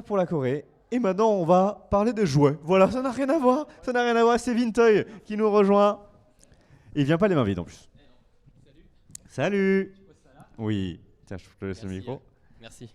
pour la Corée. Et maintenant, on va parler des jouets. Voilà, ça n'a rien à voir. Ça n'a rien à voir. C'est Vintoy qui nous rejoint. Et il vient pas les mains vides en plus. Salut. Oui. Tiens, je te laisse le micro. Merci.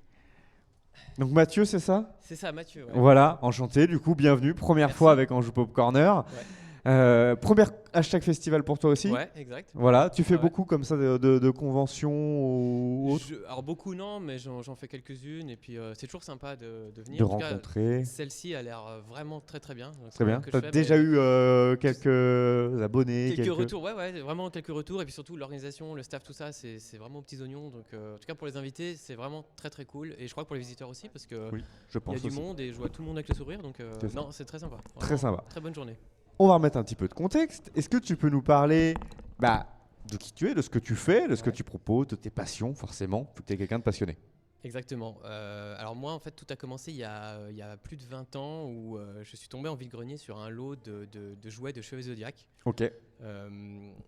Donc Mathieu, c'est ça? C'est ça, Mathieu. Ouais. Voilà, enchanté. Du coup, bienvenue. Première Merci. fois avec Anjou Pop Corner. Ouais. Premier hashtag festival pour toi aussi. Ouais, exact. Voilà, tu fais Ouais. beaucoup comme ça de conventions ou autres, Alors beaucoup non, mais j'en fais quelques-unes et puis c'est toujours sympa de venir. de En tout cas, rencontrer. celle-ci a l'air vraiment très très bien. Donc, Très bien. que Tu je as fais, déjà mais eu quelques abonnés, quelques retours, ouais, vraiment quelques retours et puis surtout l'organisation, le staff, tout ça, c'est vraiment aux petits oignons. Donc en tout cas pour les invités, c'est vraiment très très cool et je crois que pour les visiteurs aussi parce que Oui, je il pense y a du aussi. monde et je vois tout le monde avec le sourire. Donc C'est ça. non, c'est très sympa. Vraiment, Très sympa. Très bonne journée. On va remettre un petit peu de contexte. Est-ce que tu peux nous parler de qui tu es, de ce que tu fais, de ce que tu proposes, de tes passions, forcément, vu que tu es quelqu'un de passionné. Exactement. Alors moi, en fait, tout a commencé il y a plus de 20 ans où je suis tombé en vide-grenier sur un lot de jouets de cheveux Zodiac. Ok.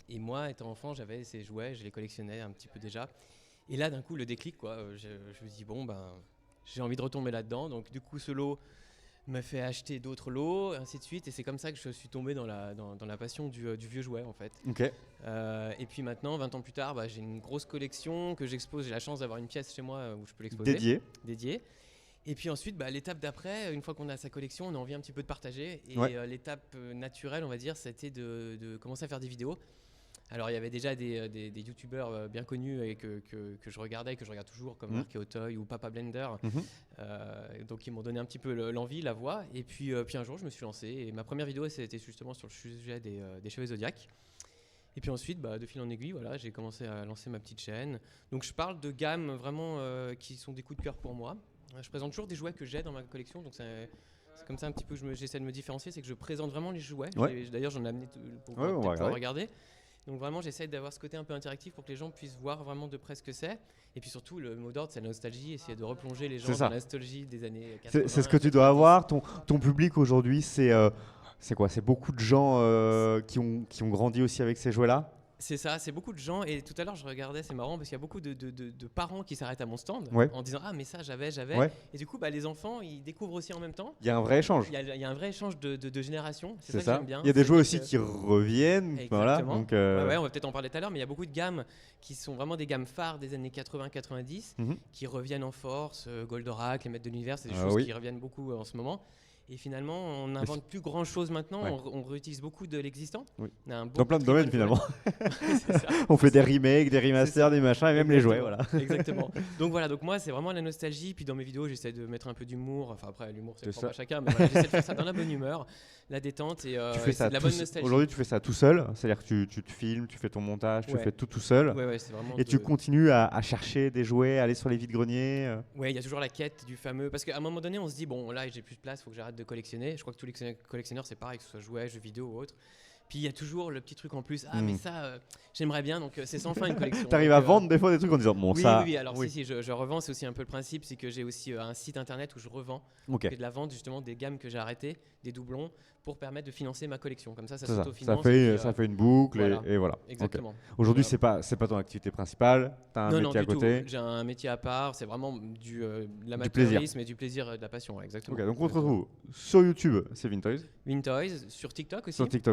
Et moi, étant enfant, j'avais ces jouets, je les collectionnais un petit peu déjà. Et là, d'un coup, le déclic, quoi. Je me dis, bon, j'ai envie de retomber là-dedans. Donc, du coup, ce lot m'a fait acheter d'autres lots, ainsi de suite. Et c'est comme ça que je suis tombé dans la passion du vieux jouet, en fait. Ok. Et puis maintenant, 20 ans plus tard, j'ai une grosse collection que j'expose. J'ai la chance d'avoir une pièce chez moi où je peux l'exposer. Dédiée. Et puis ensuite, l'étape d'après, une fois qu'on a sa collection, on a envie un petit peu de partager. Et l'étape naturelle, on va dire, c'était de commencer à faire des vidéos. Alors, il y avait déjà des youtubeurs bien connus et que je regardais, que je regarde toujours, comme Mark Otoy ou Papa Blender. Donc, ils m'ont donné un petit peu l'envie, la voix. Et puis un jour, je me suis lancé. Et ma première vidéo, c'était justement sur le sujet des cheveux Zodiac. Et puis ensuite, de fil en aiguille, voilà, j'ai commencé à lancer ma petite chaîne. Donc, je parle de gammes vraiment qui sont des coups de cœur pour moi. Je présente toujours des jouets que j'ai dans ma collection. Donc, c'est comme ça un petit peu que j'essaie de me différencier. C'est que je présente vraiment les jouets. Ouais. D'ailleurs, j'en ai amené pour pouvoir regarder. Donc vraiment, j'essaie d'avoir ce côté un peu interactif pour que les gens puissent voir vraiment de près ce que c'est. Et puis surtout, le mot d'ordre, c'est la nostalgie, essayer de replonger les gens dans la nostalgie des années 80. C'est ce que tu dois avoir. Ton public aujourd'hui, c'est quoi? C'est beaucoup de gens qui ont grandi aussi avec ces jouets-là? C'est ça, c'est beaucoup de gens. Et tout à l'heure, je regardais, c'est marrant parce qu'il y a beaucoup de parents qui s'arrêtent à mon stand en disant « Ah, mais ça, j'avais. Ouais. » Et du coup, les enfants, ils découvrent aussi en même temps. Il y a un vrai échange. Il y a un vrai échange de génération. C'est ça que j'aime bien. Il y a des jouets aussi qui reviennent. Voilà, donc ouais, on va peut-être en parler tout à l'heure, mais il y a beaucoup de gammes qui sont vraiment des gammes phares des années 80-90 qui reviennent en force. Goldorak, les Maîtres de l'Univers, c'est des choses qui reviennent beaucoup en ce moment. Et finalement, on n'invente plus grand-chose maintenant. On réutilise beaucoup de l'existant. Oui. Dans plein de domaines, finalement. C'est ça. On fait des remakes, des remasters, des machins, et même les jouets. Voilà. Exactement. Donc moi, c'est vraiment la nostalgie. Puis dans mes vidéos, j'essaie de mettre un peu d'humour. Enfin, après, l'humour, c'est propre à chacun. Mais voilà, j'essaie de faire ça dans la bonne humeur, la détente et tu fais ça de la bonne nostalgie. Aujourd'hui, tu fais ça tout seul. C'est-à-dire que tu te filmes, tu fais ton montage, tu fais tout seul. Ouais, c'est vraiment et tu continues à chercher des jouets, à aller sur les vides-greniers. Ouais, il y a toujours la quête du fameux. Parce qu'à un moment donné, on se dit, bon, là, j'ai plus de place, il faut que j'arrête de collectionner. Je crois que tous les collectionneurs, c'est pareil, que ce soit jouets, jeux vidéo ou autre. Puis il y a toujours le petit truc en plus. Ah, mais ça, j'aimerais bien. Donc c'est sans fin une collection. T'arrives à vendre des fois des trucs en disant, bon, ça. Oui. Alors si, je revends. C'est aussi un peu le principe, c'est que j'ai aussi un site internet où je revends. Je fais de la vente justement des gammes que j'ai arrêtées, des doublons, pour permettre de financer ma collection. Comme ça s'autofinance. Ça fait une boucle et voilà. Exactement. Okay. Aujourd'hui, c'est pas ton activité principale. T'as un métier à côté. J'ai un métier à part. C'est vraiment de l'amateurisme et du plaisir et de la passion. Exactement. Ok, donc on se retrouve sur YouTube, c'est Vintoys. Vintoys, sur TikTok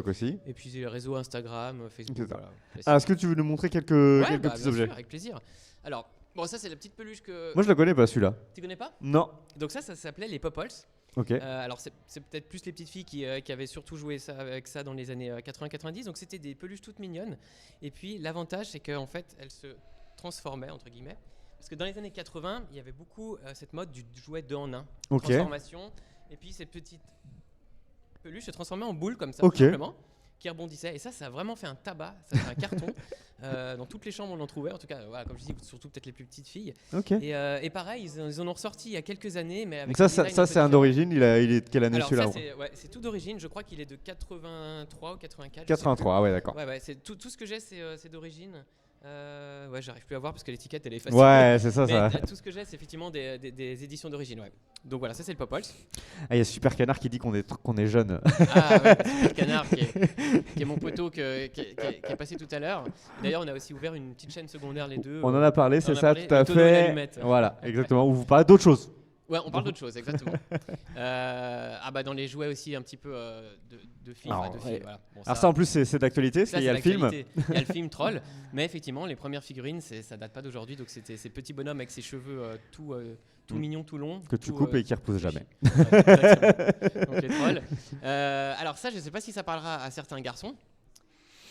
aussi. Et puis les réseaux Instagram, Facebook. Voilà. Alors, est-ce que tu veux nous montrer quelques petits objets? Sûr, avec plaisir. Alors, bon, ça c'est la petite peluche que. Moi je la connais pas celui-là. Tu connais pas? Non. Donc ça s'appelait les Popols. Ok. Alors c'est peut-être plus les petites filles qui avaient surtout joué avec ça dans les années 80-90. Donc c'était des peluches toutes mignonnes. Et puis l'avantage c'est qu'en fait elles se transformaient entre guillemets. Parce que dans les années 80, il y avait beaucoup cette mode du jouet 2 en 1. Transformation. Et puis ces petites peluches se transformaient en boules comme ça, tout simplement, qui rebondissaient. Et ça a vraiment fait un tabac, ça a fait un carton. Dans toutes les chambres, on en trouvait. En tout cas, voilà, comme je dis, surtout peut-être les plus petites filles. Et pareil, ils en ont ressorti il y a quelques années. Mais avec ça c'est un d'origine. Il est de quelle année celui-là? C'est tout d'origine. Je crois qu'il est de 83 ou 84. 83, ouais, d'accord. Ouais, tout ce que j'ai, c'est d'origine. J'arrive plus à voir parce que l'étiquette elle est facile. Ouais, c'est ça. Tout ce que j'ai, c'est effectivement des éditions d'origine. Ouais. Donc voilà, ça c'est le Popols. Il y a Super Canard qui dit qu'on est jeune. Ah ouais, Super Canard qui est mon poteau qui est passé tout à l'heure. D'ailleurs, on a aussi ouvert une petite chaîne secondaire les deux. On en a parlé, c'est ça, tout à fait. Voilà, exactement. Où vous parlez d'autres choses. Ouais, on parle d'autre chose, exactement. Dans les jouets aussi, un petit peu de films. Alors, Voilà. Bon, alors ça, en plus, c'est d'actualité, parce qu'il y a le film. Il y a le film Troll, mais effectivement, les premières figurines, ça date pas d'aujourd'hui, donc c'était ces petits bonhommes avec ses cheveux tout mignons, tout longs. Que tu coupes et qui repoussent jamais. Ouais, exactement. Donc les trolls. Alors ça, je sais pas si ça parlera à certains garçons.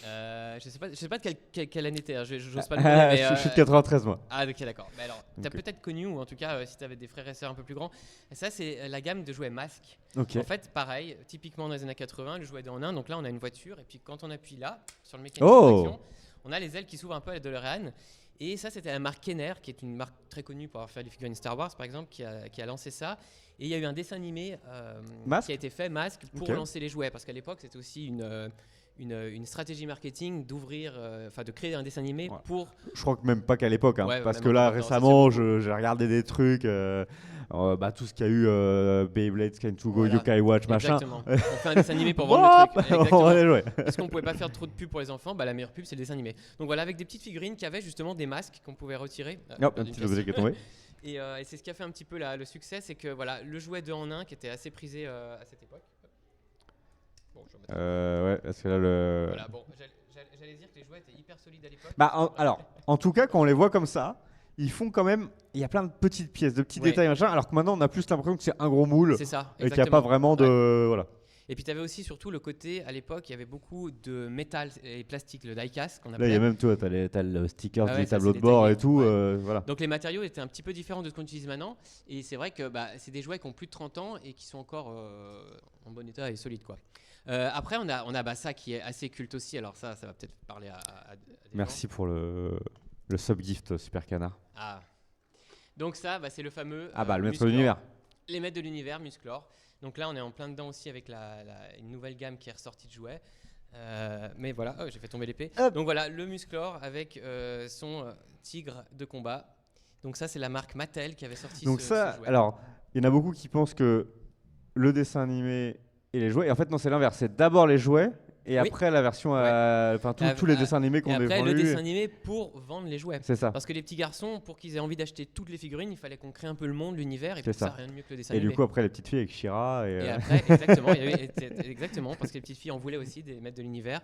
Je sais pas de quelle année t'es, hein. J'ose pas le demander, mais, je suis de 93 moi. Ah ok, d'accord. Mais alors, t'as peut-être connu, ou en tout cas si t'avais des frères et sœurs un peu plus grands, ça c'est la gamme de jouets masques. Okay. En fait, pareil, typiquement dans les années 80, le jouet de en un. Donc là, on a une voiture, et puis quand on appuie là sur le mécanisme d'action, on a les ailes qui s'ouvrent un peu à la DeLorean. Et ça, c'était la marque Kenner, qui est une marque très connue pour avoir fait des figurines Star Wars, par exemple, qui a lancé ça. Et il y a eu un dessin animé qui a été fait, Masque, pour lancer les jouets, parce qu'à l'époque, c'était aussi une stratégie marketing d'ouvrir, de créer un dessin animé pour... Je crois que même pas qu'à l'époque, parce que là récemment j'ai regardé des trucs, tout ce qu'il y a eu, Beyblade, Scan to Go, Yokai Watch, machin. Exactement. On fait un dessin animé pour vendre le truc. Exactement. Parce Parce qu'on pouvait pas faire trop de pub pour les enfants, la meilleure pub c'est le dessin animé. Donc voilà, avec des petites figurines qui avaient justement des masques qu'on pouvait retirer. Un petit objet qui est tombé. Et c'est ce qui a fait un petit peu le succès, c'est que voilà, le jouet 2 en 1 qui était assez prisé à cette époque. Bon, parce que là Voilà, bon, j'allais dire que les jouets étaient hyper solides à l'époque. Alors, en tout cas, quand on les voit comme ça, ils font quand même. Il y a plein de petites pièces, de petits détails, machin. Alors que maintenant, on a plus l'impression que c'est un gros moule. C'est ça. Et qu'il n'y a pas vraiment de. Voilà. Et puis tu avais aussi surtout le côté, à l'époque, il y avait beaucoup de métal et plastique, le die-cast qu'on appelait. Là, il y a même, toi, t'as le sticker des tableaux de bord et tout. Voilà. Donc les matériaux étaient un petit peu différents de ce qu'on utilise maintenant. Et c'est vrai que c'est des jouets qui ont plus de 30 ans et qui sont encore en bon état et solides, quoi. Après, on a ça qui est assez culte aussi. Alors ça va peut-être parler à des Merci gens. pour le sub-gift Super Canard. Ah. Donc ça, c'est le fameux... le maître de l'univers. Les maîtres de l'univers, Musclor. Donc là, on est en plein dedans aussi avec une nouvelle gamme qui est ressortie de jouets. Mais voilà, j'ai fait tomber l'épée. Donc voilà, le Musclor avec son tigre de combat. Donc ça, c'est la marque Mattel qui avait sorti ce jouet. Alors, il y en a beaucoup qui pensent que le dessin animé et les jouets, et en fait non, c'est l'inverse, c'est d'abord les jouets et après la version, tous les dessins animés qu'on a vendus. Après le dessin animé pour vendre les jouets. C'est ça. Parce que les petits garçons, pour qu'ils aient envie d'acheter toutes les figurines, il fallait qu'on crée un peu le monde, l'univers, et puis ça rien de mieux que le dessin animé. Et du coup après les petites filles avec She-Ra. Et après, exactement, exactement, parce que les petites filles en voulaient aussi des maîtres de l'univers,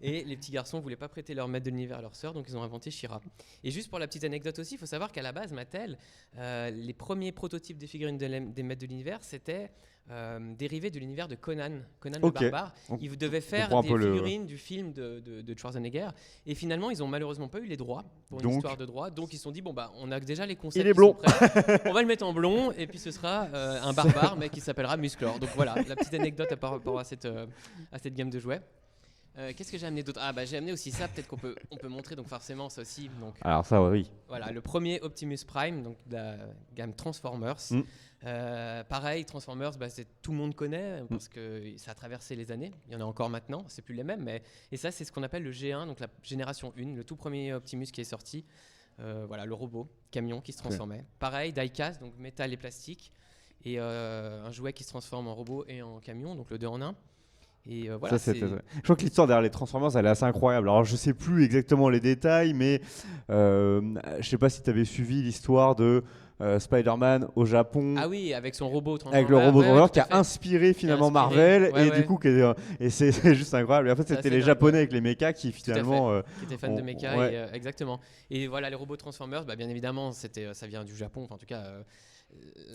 et les petits garçons voulaient pas prêter leur maître de l'univers à leur sœur, donc ils ont inventé She-Ra. Et juste pour la petite anecdote aussi, il faut savoir qu'à la base, Mattel, les premiers prototypes des figurines des maîtres de l'univers, c'était dérivé de l'univers de Conan le barbare. Ils devaient faire des figurines du film de Schwarzenegger, et finalement ils ont malheureusement pas eu les droits pour une histoire de droit, donc ils se sont dit on a déjà les concepts, il est blond. On va le mettre en blond et puis ce sera un barbare mais qui s'appellera Musclor. Donc voilà la petite anecdote par rapport à cette gamme de jouets. Qu'est-ce que j'ai amené d'autre ? J'ai amené aussi ça, peut-être qu'on peut montrer, donc forcément ça aussi. Donc, alors ça oui. Voilà, le premier Optimus Prime, donc de la gamme Transformers. Pareil, Transformers, tout le monde connaît parce que ça a traversé les années. Il y en a encore maintenant, c'est plus les mêmes. Et ça, c'est ce qu'on appelle le G1, donc la génération 1, le tout premier Optimus qui est sorti. Le robot, camion qui se transformait. Pareil, die-cast, donc métal et plastique. Et un jouet qui se transforme en robot et en camion, donc le 2 en 1. Et voilà, je crois que l'histoire derrière les Transformers elle est assez incroyable. Alors je sais plus exactement les détails, mais je sais pas si tu avais suivi l'histoire de Spider-Man au Japon. Ah oui, avec son robot Transformer. Avec le robot Transformer qui a inspiré finalement Marvel du coup et c'est juste incroyable. Et en fait c'était les Japonais avec les mechas qui finalement qui étaient fans de mechas exactement. Et voilà, les robots Transformers, bien évidemment ça vient du Japon, enfin en tout cas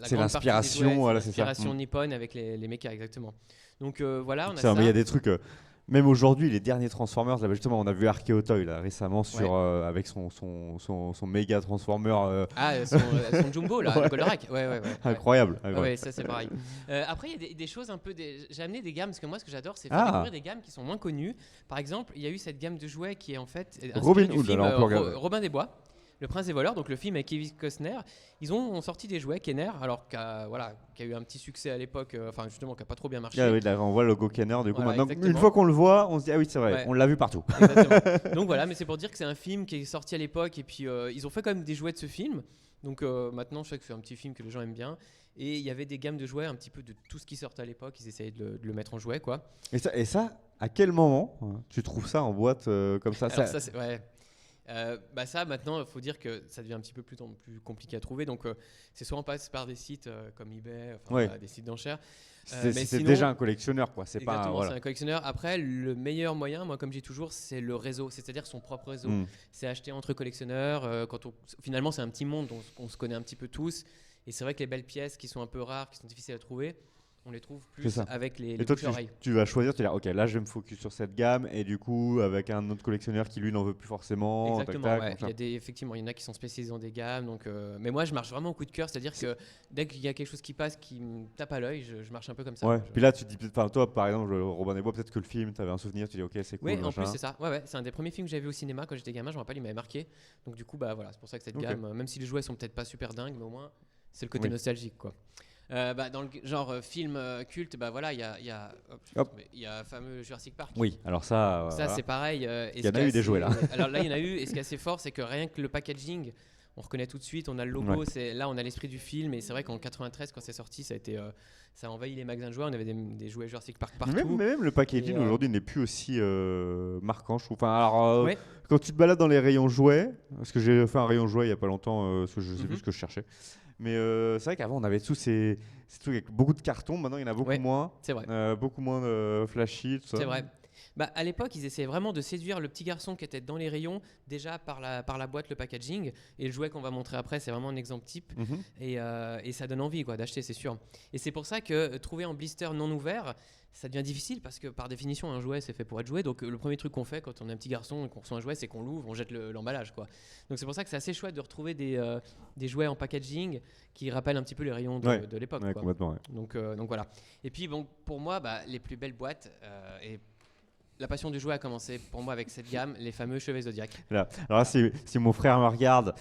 c'est l'inspiration, c'est l'inspiration nippone avec les mechas exactement. Donc voilà, on a ça. Mais il y a des trucs, même aujourd'hui, les derniers Transformers, là, justement, on a vu Arkeo Toy là, récemment avec son méga Transformer. Son Jumbo, là, le Goldorak. Incroyable. Ouais, ça c'est pareil. Après, il y a des choses un peu. J'ai amené des gammes, parce que moi, ce que j'adore, c'est faire découvrir des gammes qui sont moins connues. Par exemple, il y a eu cette gamme de jouets qui est en fait Robin Hood, Robin des Bois. Le Prince des voleurs, donc le film avec Kevin Costner, ils ont sorti des jouets Kenner, alors qui a eu un petit succès à l'époque, justement qui a pas trop bien marché. On voit le logo Kenner, du coup maintenant une fois qu'on le voit, on se dit ah oui c'est vrai, on l'a vu partout. Exactement. Donc voilà, mais c'est pour dire que c'est un film qui est sorti à l'époque et puis ils ont fait quand même des jouets de ce film. Donc maintenant je sais que c'est un petit film que les gens aiment bien. Et il y avait des gammes de jouets un petit peu de tout ce qui sortait à l'époque, ils essayaient de le mettre en jouet quoi. Et ça, à quel moment tu trouves ça en boîte comme ça? Alors ça c'est Ça, maintenant, il faut dire que ça devient un petit peu plus compliqué à trouver. Donc, c'est soit on passe par des sites comme eBay, des sites d'enchères. C'est déjà un collectionneur, quoi. C'est un collectionneur. Après, le meilleur moyen, moi, comme je dis toujours, c'est le réseau, c'est-à-dire son propre réseau. C'est acheter entre collectionneurs. Finalement, c'est un petit monde, on se connaît un petit peu tous. Et c'est vrai que les belles pièces qui sont un peu rares, qui sont difficiles à trouver, on les trouve plus avec les et toi, tu vas choisir, tu vas dire, ok, là je vais me focus sur cette gamme, et du coup, avec un autre collectionneur qui lui n'en veut plus forcément. Exactement, effectivement, il y en a qui sont spécialisés dans des gammes. Donc, mais moi, je marche vraiment au coup de cœur, c'est-à-dire que dès qu'il y a quelque chose qui passe, qui me tape à l'œil, je marche un peu comme ça. Puis là, tu te dis, toi, par exemple, Robin des Bois, peut-être que le film, tu avais un souvenir, tu dis, ok, c'est cool. Oui, en plus, c'est ça. C'est un des premiers films que j'avais vu au cinéma quand j'étais gamin, je me rappelle, il m'avait marqué. Donc, du coup, c'est pour ça que cette gamme, même si les jouets sont peut-être pas super dingues, mais au moins, c'est le côté nostalgique, quoi. Dans le genre film culte, il y a le fameux Jurassic Park. Oui, alors ça c'est pareil. Il y en a eu des jouets là. Alors là, il y en a eu, et ce qui est assez fort, c'est que rien que le packaging, on reconnaît tout de suite, on a le logo, là on a l'esprit du film, et c'est vrai qu'en 93, quand c'est sorti, ça a envahi les magasins de jouets, on avait des jouets Jurassic Park partout. Même le packaging aujourd'hui n'est plus aussi marquant, je trouve. Quand tu te balades dans les rayons jouets, parce que j'ai fait un rayon jouets il n'y a pas longtemps, parce que je sais plus ce que je cherchais. Mais c'est vrai qu'avant, on avait tous ces trucs avec beaucoup de cartons. Maintenant, il y en a beaucoup moins. C'est vrai. Beaucoup moins de flashy, tout ça. C'est vrai. À l'époque, ils essayaient vraiment de séduire le petit garçon qui était dans les rayons, déjà par la boîte, le packaging. Et le jouet qu'on va montrer après, c'est vraiment un exemple type. Et ça donne envie d'acheter, c'est sûr. Et c'est pour ça que trouver en blister non ouvert, ça devient difficile, parce que par définition, un jouet, c'est fait pour être joué. Donc le premier truc qu'on fait quand on est un petit garçon et qu'on reçoit un jouet, c'est qu'on l'ouvre, on jette l'emballage, quoi. Donc c'est pour ça que c'est assez chouette de retrouver des jouets en packaging qui rappellent un petit peu les rayons de l'époque. Complètement, donc voilà. Et puis pour moi, les plus belles boîtes, et la passion du jouet a commencé pour moi avec cette gamme, les fameux chevets Zodiac. Alors là, si mon frère me regarde,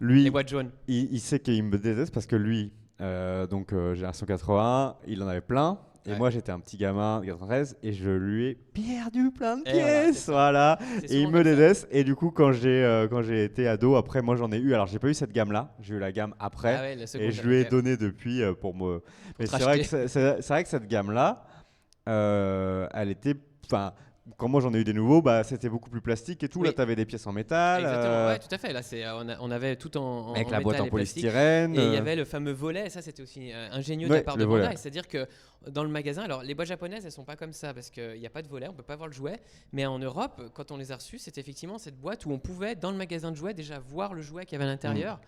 lui, les boîtes jaunes. Il sait qu'il me déteste parce que lui, génération 81, il en avait plein. Et moi, j'étais un petit gamin de 93 et je lui ai perdu plein de pièces. Voilà. Et il me déteste. Et du coup, quand j'ai été ado, après, moi, j'en ai eu. Alors, j'ai pas eu cette gamme-là. J'ai eu la gamme après. Et je lui ai donné depuis pour me. Mais c'est vrai que cette gamme-là, elle était. Quand moi j'en ai eu des nouveaux, c'était beaucoup plus plastique et tout. Là, tu avais des pièces en métal. Exactement, tout à fait. Là, on avait tout en avec en la métal boîte en et polystyrène. Et il y avait le fameux volet. Ça, c'était aussi ingénieux de la part de Bandai. C'est-à-dire que dans le magasin, alors les boîtes japonaises, elles sont pas comme ça parce qu'il n'y a pas de volet, on peut pas voir le jouet. Mais en Europe, quand on les a reçus, c'était effectivement cette boîte où on pouvait, dans le magasin de jouets, déjà voir le jouet qu'il y avait à l'intérieur.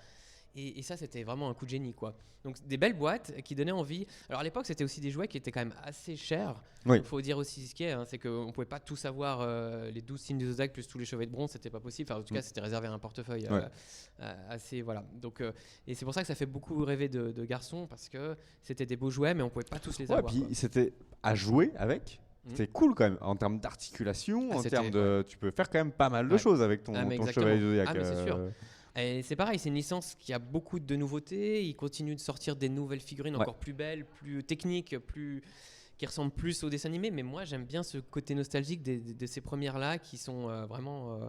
Et ça, c'était vraiment un coup de génie, quoi. Donc, des belles boîtes qui donnaient envie. Alors, à l'époque, c'était aussi des jouets qui étaient quand même assez chers. Il faut dire aussi ce qui est, c'est qu'on ne pouvait pas tous avoir les 12 signes du Zodiac plus tous les chevets de bronze, c'était pas possible. Enfin, en tout cas, c'était réservé à un portefeuille assez. Voilà. Donc, et c'est pour ça que ça fait beaucoup rêver de garçons, parce que c'était des beaux jouets, mais on ne pouvait pas tous les avoir. Puis c'était à jouer avec. C'était cool quand même en termes d'articulation, en termes de. Tu peux faire quand même pas mal de choses avec ton chevet Zodiac. Mais c'est sûr. Et c'est pareil, c'est une licence qui a beaucoup de nouveautés. Ils continuent de sortir des nouvelles figurines encore plus belles, plus techniques, qui ressemblent plus au dessin animé. Mais moi, j'aime bien ce côté nostalgique de ces premières-là qui sont vraiment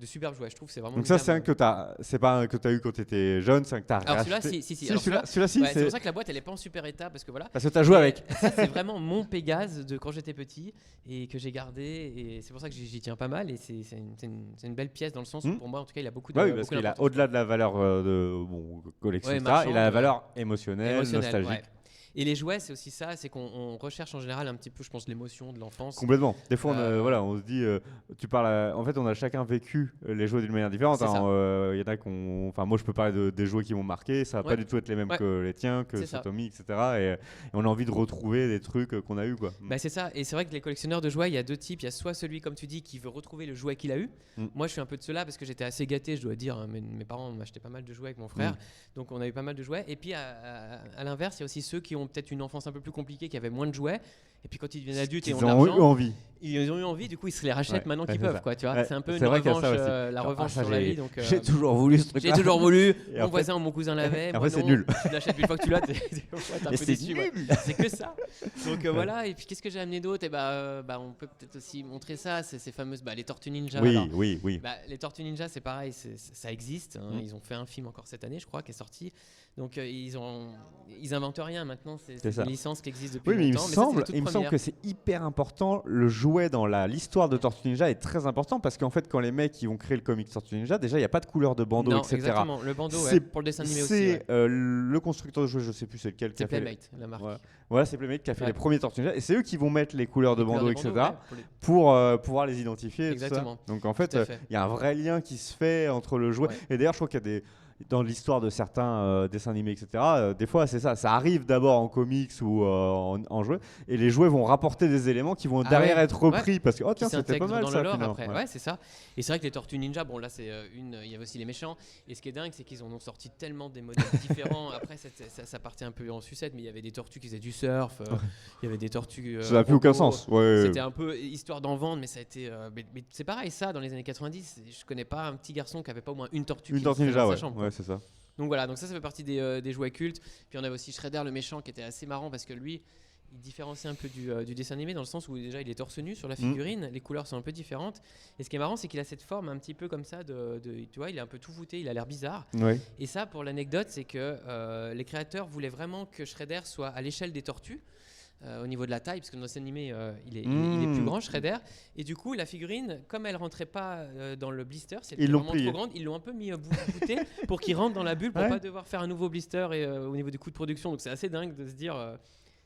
de superbes jouets. Je trouve que c'est vraiment. Donc ça, c'est pas un que tu as eu quand tu étais jeune, c'est un que tu as racheté. Alors celui-là, si. Celui-là, c'est pour ça que la boîte, elle est pas en super état, parce que voilà. Parce que tu as joué avec. Ça, c'est vraiment mon Pégase de quand j'étais petit et que j'ai gardé, et c'est pour ça que j'y tiens pas mal. Et c'est une belle pièce dans le sens où pour moi, en tout cas, il a beaucoup de. Oui, parce qu'il a au-delà de la valeur collection, il a la valeur émotionnelle, nostalgique. Ouais. Et les jouets, c'est aussi ça, c'est qu'on recherche en général un petit peu, je pense, l'émotion de l'enfance. Complètement. Des fois, on se dit, tu parles. En fait, on a chacun vécu les jouets d'une manière différente. Il y en a enfin, moi, je peux parler des jouets qui m'ont marqué. Ça va pas du tout être les mêmes que les tiens, que Satomi, etc. Et on a envie de retrouver des trucs qu'on a eu, quoi. C'est ça. Et c'est vrai que les collectionneurs de jouets, il y a deux types. Il y a soit celui, comme tu dis, qui veut retrouver le jouet qu'il a eu. Moi, je suis un peu de ceux-là parce que j'étais assez gâté, je dois dire. Mes parents m'achetaient pas mal de jouets avec mon frère, donc on a eu pas mal de jouets. Et puis à l'inverse, il y a aussi ceux qui ont peut-être une enfance un peu plus compliqué, qui avait moins de jouets, et puis quand ils deviennent adultes et ont eu envie. Ils ont eu envie, du coup ils se les rachètent maintenant qu'ils peuvent, quoi, tu vois. C'est un peu une revanche, la revanche sur la vie. Donc j'ai toujours voulu ce truc. J'ai toujours voulu. Mon voisin ou mon cousin l'avait. Après c'est nul. Tu l'achètes une fois que tu l'as, t'es un peu déçu. C'est que ça. Donc voilà. Et puis qu'est-ce que j'ai amené d'autre? Et on peut peut-être aussi montrer ça, ces fameuses les Tortues Ninja. Oui. Les Tortues Ninja, c'est pareil, ça existe. Ils ont fait un film encore cette année, je crois, qui est sorti. Donc ils inventent rien maintenant. maintenant, c'est des licences qui existent depuis longtemps. Oui, mais il me semble que c'est hyper important. Le jouet dans l'histoire de Tortue Ninja est très important parce qu'en fait, quand les mecs ils vont créer le comic Tortue Ninja, déjà il n'y a pas de couleur de bandeau, non, etc. Exactement, le bandeau pour le dessin animé aussi. C'est le constructeur de jouets, je sais plus c'est lequel. C'est Playmate, la marque. Voilà, c'est Playmate qui a fait les premiers Tortues Ninja et c'est eux qui vont mettre les couleurs de bandeau, etc. Pour pouvoir les identifier. Exactement. Et tout ça. Donc en fait, il y a un vrai lien qui se fait entre le jouet. Et d'ailleurs, je crois qu'il y a dans l'histoire de certains dessins animés, etc., des fois, c'est ça. Ça arrive d'abord en comics ou en jouets, et les jouets vont rapporter des éléments qui vont derrière être repris parce que oh tiens, c'était pas mal ça. Ouais, c'est ça. Et c'est vrai que les Tortues Ninja, bon là, c'est il y avait aussi les méchants. Et ce qui est dingue, c'est qu'ils en ont sorti tellement des modèles différents. Après, ça partait un peu en sucette, mais il y avait des tortues qui faisaient du surf. Il y avait des tortues. Ça n'a plus aucun sens. C'était un peu histoire d'en vendre, mais ça a été. Mais c'est pareil, ça, dans les années 90, je connais pas un petit garçon qui avait pas au moins une tortue. Une tortue Ninja, ouais, c'est ça. Donc voilà, donc ça fait partie des jouets cultes. Puis on avait aussi Shredder le méchant qui était assez marrant parce que lui, il différencie un peu du dessin animé dans le sens où déjà il est torse nu sur la figurine, les couleurs sont un peu différentes. Et ce qui est marrant, c'est qu'il a cette forme un petit peu comme ça tu vois, il est un peu tout voûté, il a l'air bizarre. Ouais. Et ça, pour l'anecdote, c'est que les créateurs voulaient vraiment que Shredder soit à l'échelle des tortues. Au niveau de la taille, parce que dans le dessin animé, il est plus grand, Shredder. Et du coup, la figurine, comme elle rentrait pas dans le blister, c'était vraiment trop grande, ils l'ont un peu mis boutée pour qu'il rentre dans la bulle pour pas devoir faire un nouveau blister et, au niveau du coût de production. Donc c'est assez dingue de se dire,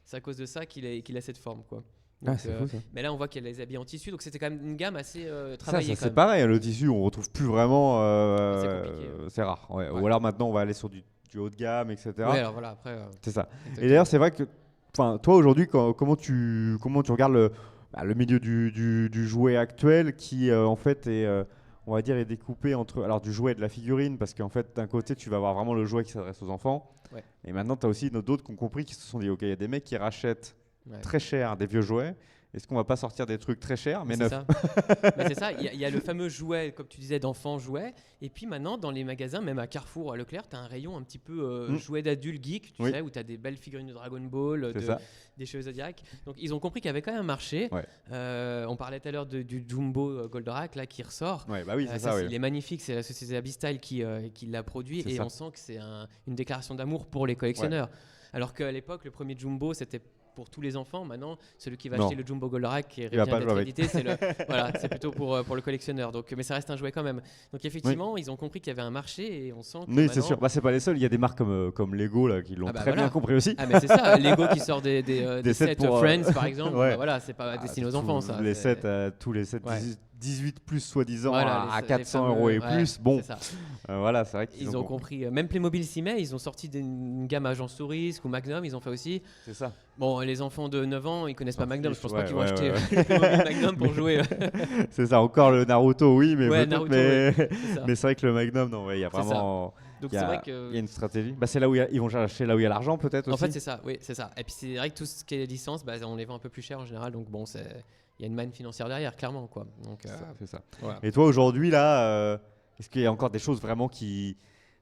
c'est à cause de ça qu'il a cette forme, quoi. Donc, c'est fou, ça. Mais là, on voit qu'elle les habille en tissu, donc c'était quand même une gamme assez travaillée. Ça c'est pareil, le tissu, on retrouve plus vraiment. C'est compliqué. C'est rare. Ouais. Ou alors maintenant, on va aller sur du haut de gamme, etc. Ouais, alors voilà, après. C'est ça. Exactement. Et d'ailleurs, c'est vrai que. Enfin, toi aujourd'hui, comment tu regardes le milieu du jouet actuel qui en fait est, on va dire, est découpé entre du jouet et de la figurine, parce qu'en fait d'un côté tu vas avoir vraiment le jouet qui s'adresse aux enfants, et maintenant tu as aussi d'autres qui ont compris, qui se sont dit ok, il y a des mecs qui rachètent très cher des vieux jouets. Est-ce qu'on va pas sortir des trucs très chers mais neufs? Mais c'est ça, il y a le fameux jouet, comme tu disais, d'enfants jouets. Et puis maintenant, dans les magasins, même à Carrefour, à Leclerc, tu as un rayon un petit peu jouets d'adultes geeks, tu sais, où tu as des belles figurines de Dragon Ball, des cheveux Zodiac. Donc ils ont compris qu'il y avait quand même un marché. On parlait tout à l'heure du Jumbo Goldorak là, qui ressort. Il est magnifique, c'est la société Abyss-Style qui l'a produit. On sent que c'est une déclaration d'amour pour les collectionneurs. Alors qu'à l'époque, le premier Jumbo, c'était pour tous les enfants. Maintenant, celui qui va acheter le Jumbo Goldorak qui vient d'être édité, c'est plutôt pour le collectionneur. Donc, mais ça reste un jouet quand même. Donc effectivement, ils ont compris qu'il y avait un marché et on sent que c'est sûr. C'est pas les seuls. Il y a des marques comme Lego là, qui l'ont très bien compris aussi. Ah mais c'est ça. Lego qui sort des sets pour Friends par exemple. Voilà, c'est pas destiné aux enfants ça. Les sets, tous les sets 18 plus soi-disant à 400 € et plus. Bon, voilà, c'est vrai qu'ils ont compris. Même Playmobil s'y met. Ils ont sorti une gamme Agence Touriste ou Magnum. Ils ont fait aussi. C'est ça. Bon, les enfants de 9 ans, ils connaissent pas Magnum. Je pense pas qu'ils vont acheter Playmobil Magnum pour jouer. C'est ça. Encore le Naruto, oui, mais Naruto, mais c'est vrai que le Magnum, non, il y a vraiment. Donc c'est vrai que il y a une stratégie. C'est là où ils vont chercher là où il y a l'argent peut-être aussi. En fait, c'est ça. Oui, c'est ça. Et puis c'est vrai que tout ce qui est licence, on les vend un peu plus cher en général. Donc bon, il y a une manne financière derrière, clairement, quoi. Donc c'est ça. Voilà. Et toi aujourd'hui là, est-ce qu'il y a encore des choses vraiment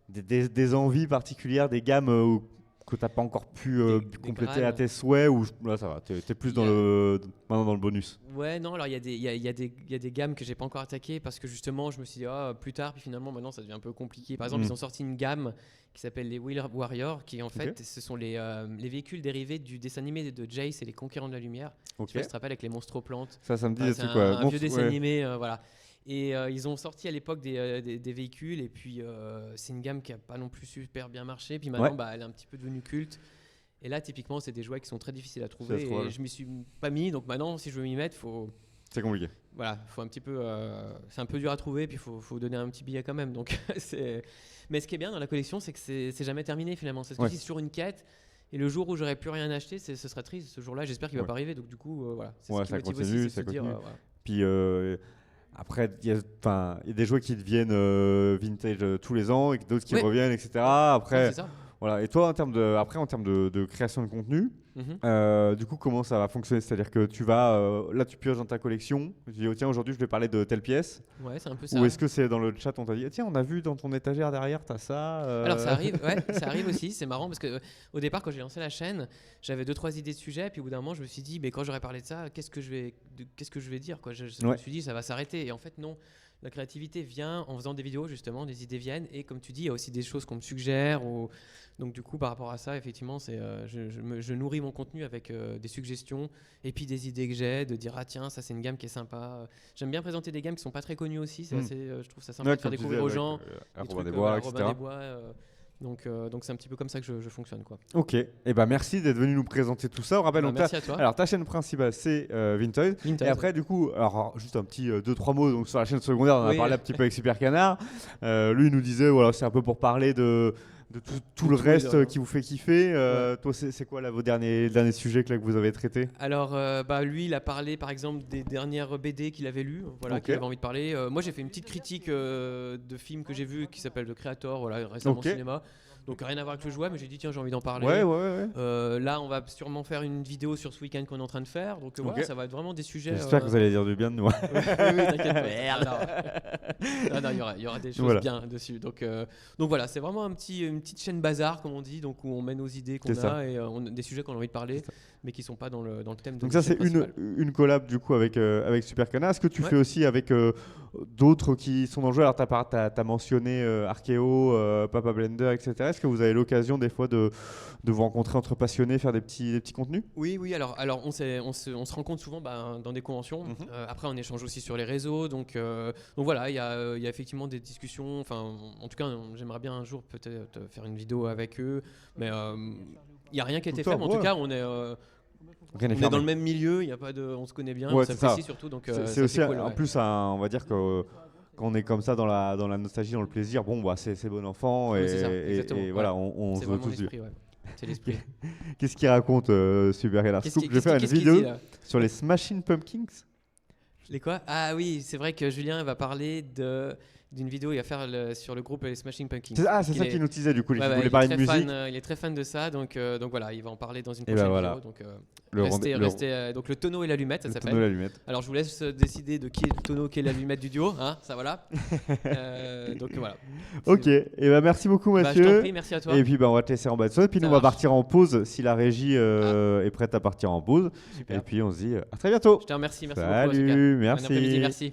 des envies particulières, des gammes que tu n'as pas encore pu compléter à tes souhaits, ou là ça va, tu es plus maintenant dans le bonus? Ouais, non, alors il y a des gammes que j'ai pas encore attaquées parce que justement je me suis dit plus tard, puis finalement maintenant ça devient un peu compliqué. Par exemple, ils ont sorti une gamme qui s'appelle les Wheel Warriors, qui en fait ce sont les véhicules dérivés du dessin animé de Jace et les Conquérants de la Lumière. Je sais pas si tu te rappelles, avec les monstroplantes. Ça me dit c'est un vieux dessin animé, voilà. Et ils ont sorti à l'époque des véhicules, et puis c'est une gamme qui n'a pas non plus super bien marché. Puis maintenant, elle est un petit peu devenue culte. Et là, typiquement, c'est des jouets qui sont très difficiles à trouver. Et je m'y suis pas mis. Donc maintenant, si je veux m'y mettre, c'est compliqué. Voilà, faut un petit peu. C'est un peu dur à trouver, puis faut donner un petit billet quand même. Donc mais ce qui est bien dans la collection, c'est que c'est jamais terminé finalement. C'est ce sur une quête. Et le jour où j'aurais plus rien acheté, ce serait triste. Ce jour-là, j'espère qu'il va pas arriver. Donc du coup, voilà. C'est ce qui motive aussi, c'est de se dire. Puis après, il y a des jouets qui deviennent vintage tous les ans et d'autres qui reviennent, etc. Après, voilà. Et toi, en termes de création de contenu, du coup, comment ça va fonctionner? C'est-à-dire que tu vas, là, tu pioches dans ta collection, tu dis, tiens, aujourd'hui, je vais parler de telle pièce. Ouais, c'est un peu ça. Ou est-ce que c'est dans le chat, on t'a dit, tiens, on a vu dans ton étagère derrière, t'as ça. Alors, ça arrive, ça arrive aussi. C'est marrant parce que au départ, quand j'ai lancé la chaîne, j'avais 2-3 idées de sujets. Puis au bout d'un moment, je me suis dit, mais quand j'aurais parlé de ça, qu'est-ce que je vais dire, quoi. Je me suis dit, ça va s'arrêter. Et en fait, non. La créativité vient en faisant des vidéos, justement, des idées viennent. Et comme tu dis, il y a aussi des choses qu'on me suggère. Donc, du coup, par rapport à ça, effectivement, je nourris mon contenu avec des suggestions et puis des idées que j'ai, de dire, ah tiens, ça c'est une gamme qui est sympa. J'aime bien présenter des gammes qui ne sont pas très connues aussi. Je trouve ça sympa de faire découvrir aux gens. Robin des Bois, etc. Donc c'est un petit peu comme ça que je fonctionne, quoi. Ok, et merci d'être venu nous présenter tout ça. On rappelle, merci à toi. Alors ta chaîne principale c'est Vintoys. Et après du coup, alors juste un petit 2-3 mots donc, sur la chaîne secondaire, on en a parlé un petit peu avec Super Canard. Lui il nous disait, voilà, c'est un peu pour parler de tout le reste qui vous fait kiffer. Toi c'est quoi là, vos derniers sujets que vous avez traités? Alors lui il a parlé par exemple des dernières BD qu'il avait lues, qu'il avait envie de parler. Moi j'ai fait une petite critique de film que j'ai vu qui s'appelle The Creator, récemment au cinéma. Donc rien à voir avec le jouet, mais j'ai dit tiens, j'ai envie d'en parler. Là on va sûrement faire une vidéo sur ce week-end qu'on est en train de faire. Donc ça va être vraiment des sujets. J'espère que vous allez dire du bien de nous. Oui, t'inquiète pas. Merde. Non, il y aura des choses bien dessus. Donc voilà, c'est vraiment une petite chaîne bazar comme on dit, donc où on met nos idées qu'on a et des sujets qu'on a envie de parler, mais qui sont pas dans le thème. Donc ça c'est une collab du coup avec Super Canard. Est-ce que tu fais aussi avec d'autres qui sont dans le jeu? Alors t'as mentionné Arkeo, Papa Blender, etc. Est-ce que vous avez l'occasion des fois de vous rencontrer entre passionnés, faire des petits contenus? Oui. Alors on se rencontre souvent dans des conventions. Après on échange aussi sur les réseaux. Donc voilà, il y a effectivement des discussions. Enfin, en tout cas, j'aimerais bien un jour peut-être faire une vidéo avec eux. Mais il n'y a rien qui a été fait. Mais en tout cas, on est dans le même milieu. Y a pas on se connaît bien. On s'apprécie surtout. Donc c'est aussi cool, en plus on va dire que quand on est comme ça dans la nostalgie, dans le plaisir, c'est bon enfant et voilà, on se veut tous du. C'est l'esprit. Qu'est-ce qu'il raconte Super Canard Scoop? Je vais faire une vidéo sur les Smashing Pumpkins. Les quoi? Ah oui, c'est vrai que Julien va parler d'une vidéo il va faire sur le groupe les Smashing Pumpkins. C'est ça qui nous disait du coup. Il voulait parler de musique. Il est très fan de ça, donc voilà, il va en parler dans une et prochaine vidéo. Donc donc le tonneau et l'allumette, ça s'appelle. Alors je vous laisse décider de qui est le tonneau, qui est l'allumette du duo, hein, ça voilà. Donc voilà. Ok, et merci beaucoup Mathieu. Je t'en prie, merci à toi. Et puis on va te laisser en bas de ça. Et puis nous on va partir en pause si la régie est prête à partir en pause. Super. Et puis on se dit à très bientôt. Je te remercie, merci beaucoup. Salut, merci. Bon après-midi, merci.